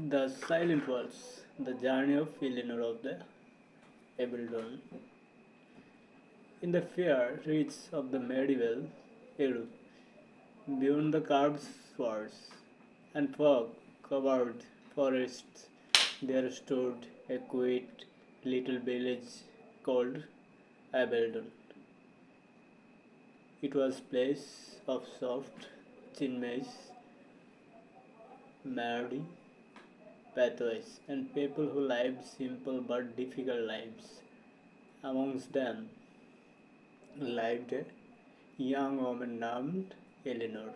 The Silent Walls, the journey of Eleanor of the Abildon. In the fair reaches of the medieval Europe, beyond the carved swords and fog-covered forests, there stood a quiet little village called Abildon. It was a place of soft chinmays, merry pathways, and people who lived simple but difficult lives. Amongst them lived a young woman named Eleanor,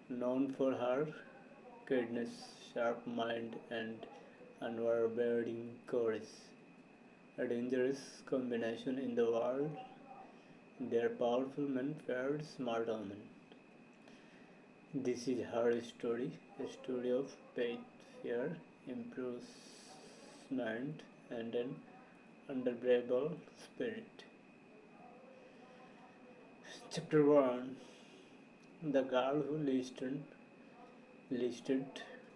known for her kindness, sharp mind, and unwavering courage. A dangerous combination in the world. Their powerful men feared smart women. This is her story, a story of faith, fear, imprisonment, and an unbreakable spirit. Chapter 1. The girl who listened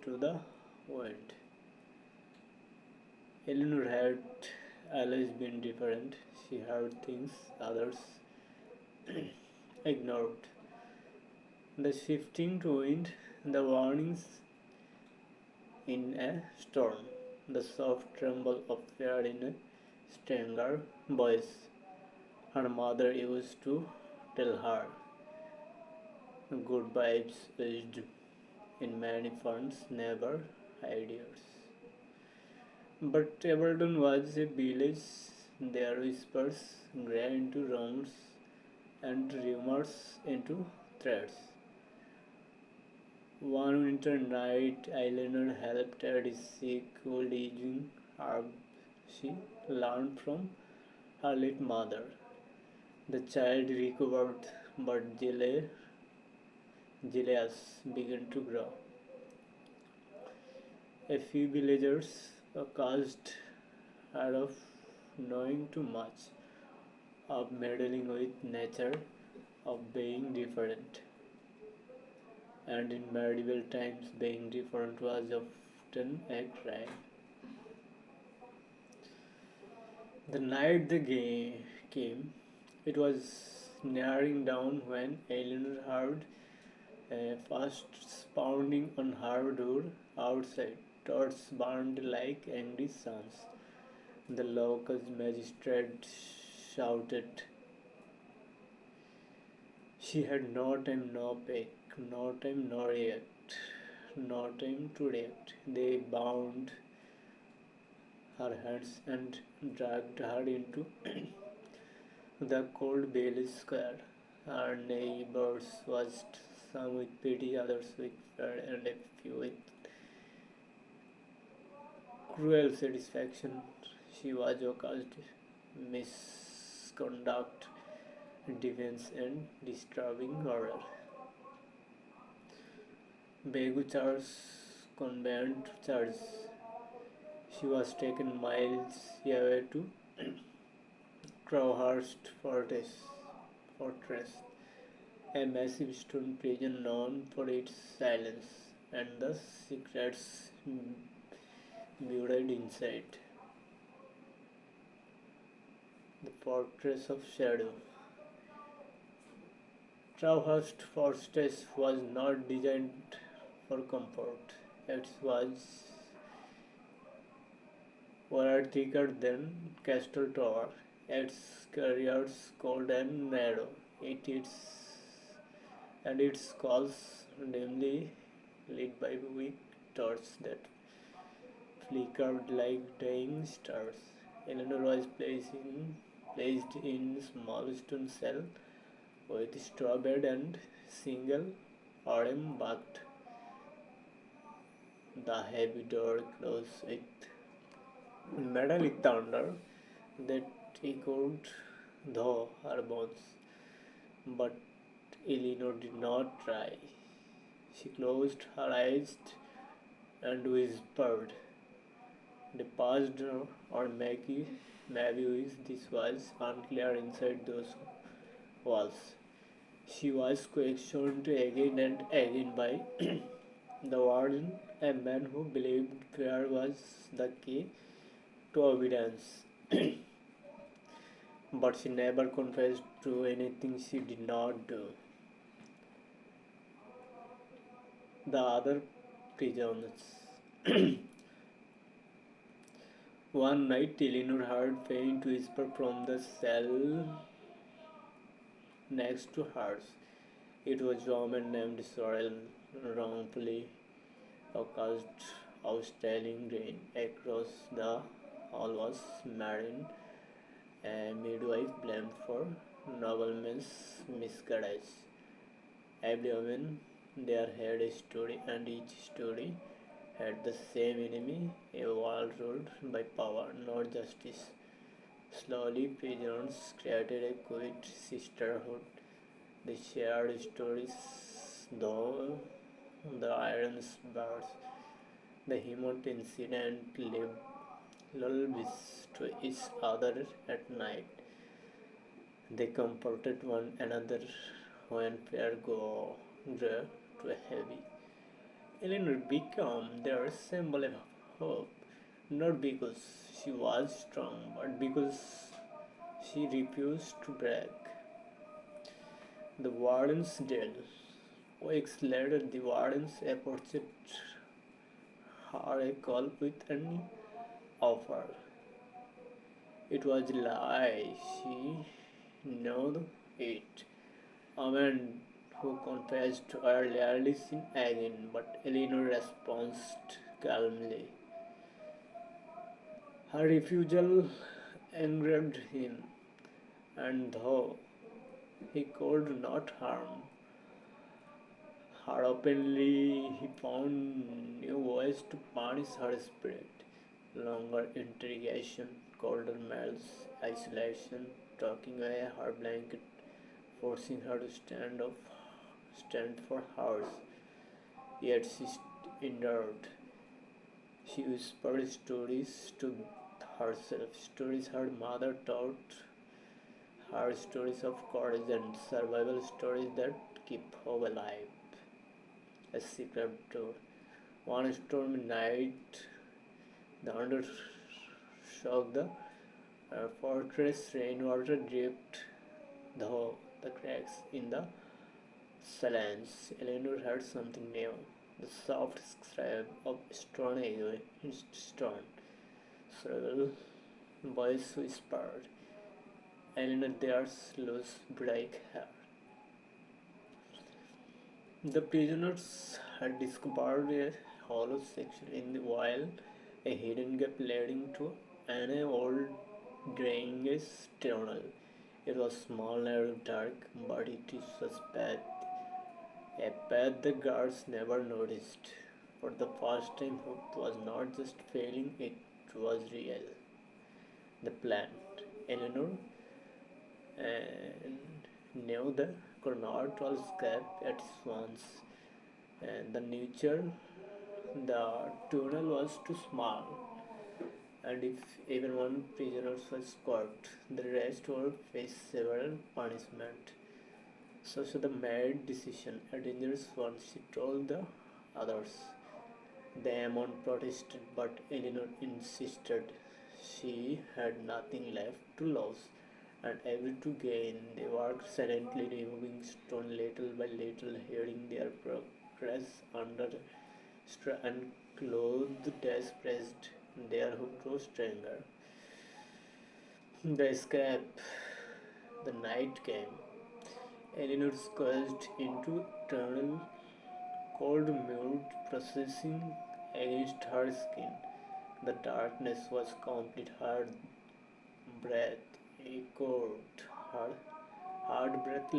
to the wind. Eleanor had always been different. She heard things others ignored. The shifting wind, the warnings in a storm, the soft tremble of fear in a stranger voice. Her mother used to tell her good vibes wisdom in many forms, never ideas. But Aberdeen was a village. Their whispers grew into rumors and rumors into threats. One winter night, Eleanor helped a sick old aging herb she learned from her late mother. The child recovered, but jealous began to grow. A few villagers accused her of knowing too much, of meddling with nature, of being different. And in medieval times, being different was often a crime. The night the game came, it was nearing dawn when Eleanor heard a fast pounding on her door outside. Torches burned like angry suns. The local magistrate shouted. She had no time, no pick, no time, no react, no time to react. They bound her hands and dragged her into the cold village square. Her neighbors watched, some with pity, others with fear, and a few with cruel satisfaction. She was accused misconduct, defense, and disturbing order. Begu charge convent charge. She was taken miles away to Crowhurst Fortress, a massive stone prison known for its silence and the secrets buried inside. The Fortress of Shadow. Crowhurst Fortress was not designed for comfort. It was were thicker than Castle Tower. Its corridors cold and narrow. Its walls dimly lit by weak torches that flickered like dying stars. Eleanor was placed in small stone cell with straw bed and single arm bucked. The heavy door closed with metallic thunder that echoed through her bones. But Eleanor did not try. She closed her eyes and whispered, "The past or maybe this was unclear inside those walls." She was questioned again and again by The warden, a man who believed fear was the key to obedience, but she never confessed to anything she did not do. The other prisoners. One night, Eleanor heard faint whisper from the cell next to hers. It was a woman named Sorrel, wrongfully accused of stealing grain. Across the hall was Marin, a midwife blamed for nobleman's miscarriage. Every woman there had a story, and each story had the same enemy, a world ruled by power, not justice. Slowly, prisoners created a quiet sisterhood. They shared stories, though the irons bars, the Hemot incident, lived lullabies to each other at night. They comforted one another when fear grew too heavy. Eleanor became their symbol of hope, not because she was strong, but because she refused to break. The warden's dead. Weeks later, the warden's approached her a call with an offer. It was a lie. She knew it. A man who confessed her rarely seen again, but Eleanor responded calmly. Her refusal angered him, and though he could not harm her openly, he found new ways to punish her spirit. Longer interrogation, colder meals, isolation, talking away her blanket, forcing her to stand for hours. Yet she endured. She whispered stories to herself, stories her mother taught her, stories of courage and survival, stories that keep hope alive. A secret door. One stormy night, the thunder shook the fortress, rainwater dripped through the cracks in the silence. Eleanor heard something new, the soft scrape of stone against stone. Several voices whispered, Eleanor dares loose break her. The prisoners had discovered a hollow section in the wall, a hidden gap leading to an old drainage tunnel. It was small, narrow, dark, but it was a path the guards never noticed. For the first time, hope was not just failing, it was real. The plan. Eleanor and knew the could not all escape at once, and the nature the tunnel was too small, and if even one prisoner was caught, the rest would face severe punishment. So she made decision, a dangerous one, she told the others. The Amon protested, but Eleanor insisted. She had nothing left to lose and every to gain. They worked silently, removing stone little by little, hearing their progress under and clothed days pressed. Their hook grew stronger. The escape. The night came. Eleanor squeezed into eternal cold mute processing against her skin. The darkness was complete. Her breath echoed. Her heart breath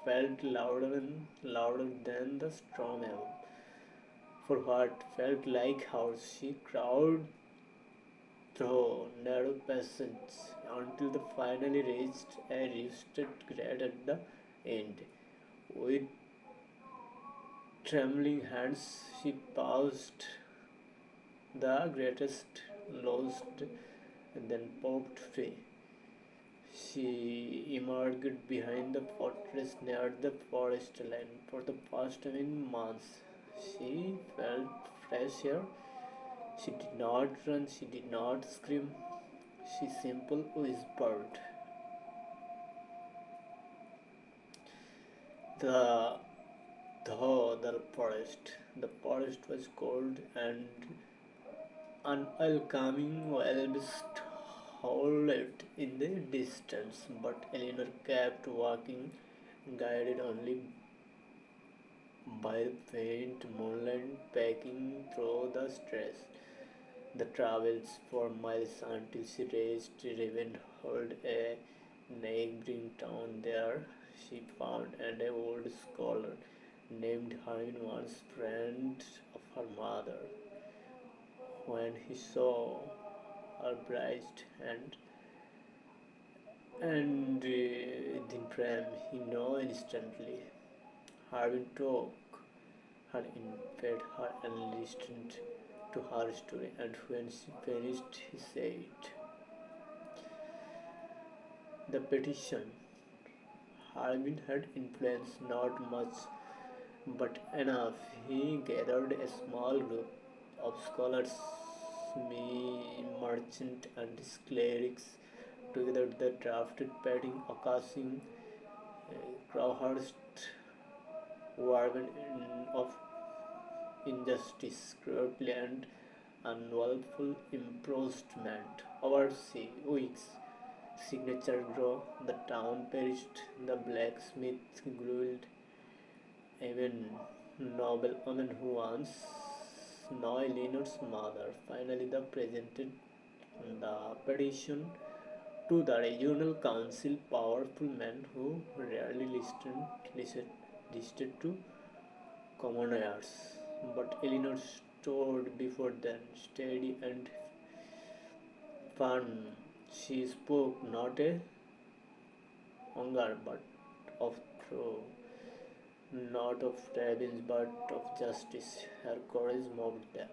felt louder than the storm above. For what felt like hours, she crawled through narrow passages until they finally reached a roosted grate at the end. With trembling hands, she paused the greatest lost and then popped free. She emerged behind the fortress near the forest line. For the first time in months, She felt fresh air. She did not run, she did not scream. She simply whispered. The the forest was cold and unwelcoming. Wolves howled in the distance, but Eleanor kept walking, guided only by the faint moonlight peeking through the stress. The travels for miles until she reached Ravenhold, a neighboring town. There she found an old scholar named Hermione, once friend of her mother. When he saw her bright and in frame, he knew instantly. Harvin took her in, fed her and listened to her story, and when she finished, he said, "The petition." Harvin had influence, not much, but enough. He gathered a small group of scholars, merchants, and clerics together. They drafted petting, accusing Crowhurst warned of injustice, cruelty, and unlawful imprisonment. Over weeks, signature grew, the town perished, the blacksmith grilled, even noblewoman who once knew Eleanor's mother. Finally, they presented the petition to the regional council, powerful men who rarely listened to commoners. But Eleanor stood before them, steady and firm. She spoke not of anger, but of truth, not of ravens, but of justice. Her courage moved them.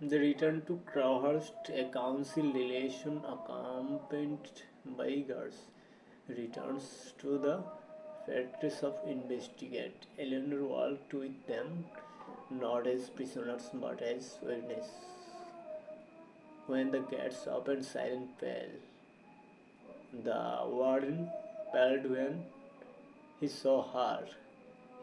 They returned to Crowhurst, a council relation accompanied by guards. Returns to the fortress of investigate. Eleanor walked with them, not as prisoners but as witnesses. When the gates opened, silence fell. The warden paled when he saw her.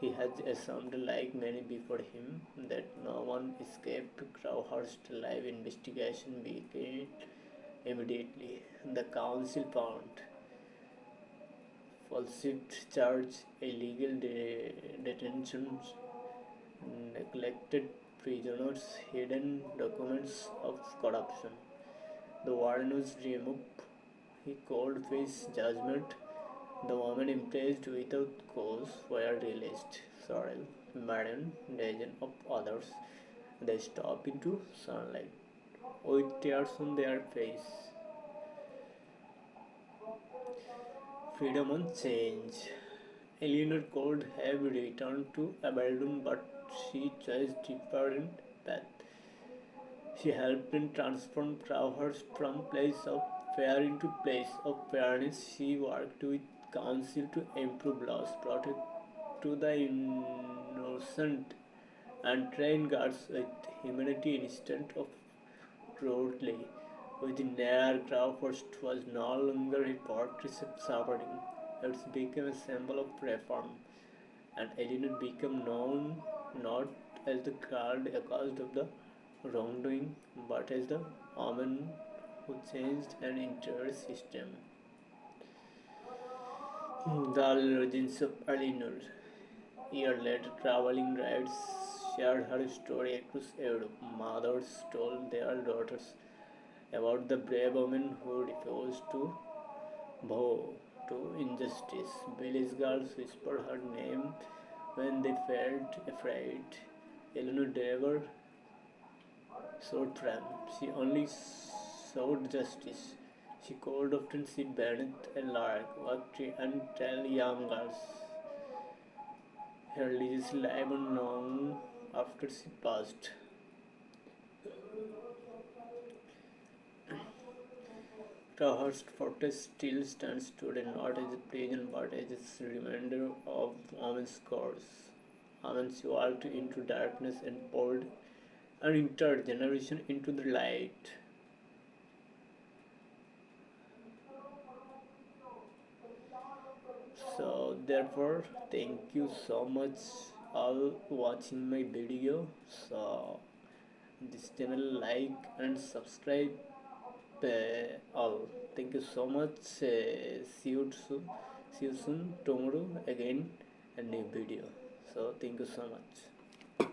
He had assumed, like many before him, that no one escaped. Crowhurst live investigation began immediately. The council found falsified charge, illegal detentions, neglected prisoners, hidden documents of corruption. The warden was removed. He called his judgment. The women imprisoned without cause were released. Sorrel, maddened, dozens of others. They stepped into sunlight with tears on their face. Freedom on change. Eleanor could have returned to Aberdeen, but she chose different path. She helped in transform Crowhurst from place of fear into place of fairness. She worked with council to improve laws, protect to the innocent, and train guards with humanity instead of cruelty. With Nair, Crowhurst was no longer a portrait of suffering. It became a symbol of reform, and Eleanor became known not as the girl accused of the wrongdoing, but as the woman who changed an entire system. The legends of Eleanor. Years later, traveling guides shared her story across Europe. Mothers told their daughters about the brave woman who refused to bow to injustice. Village girls whispered her name when they felt afraid. Eleanor never sought fame. She only sought justice. She called often sit beneath a lark, walk tree, and tell young girls her legacy live on long after she passed. Rehearsed footage still stands today not as a present but as a reminder of women's cause. Women's walked into darkness and pulled an entire generation into the light. So therefore, thank you so much all watching my video. So this channel like and subscribe all. Thank you so much. See you soon tomorrow again a new video. So thank you so much.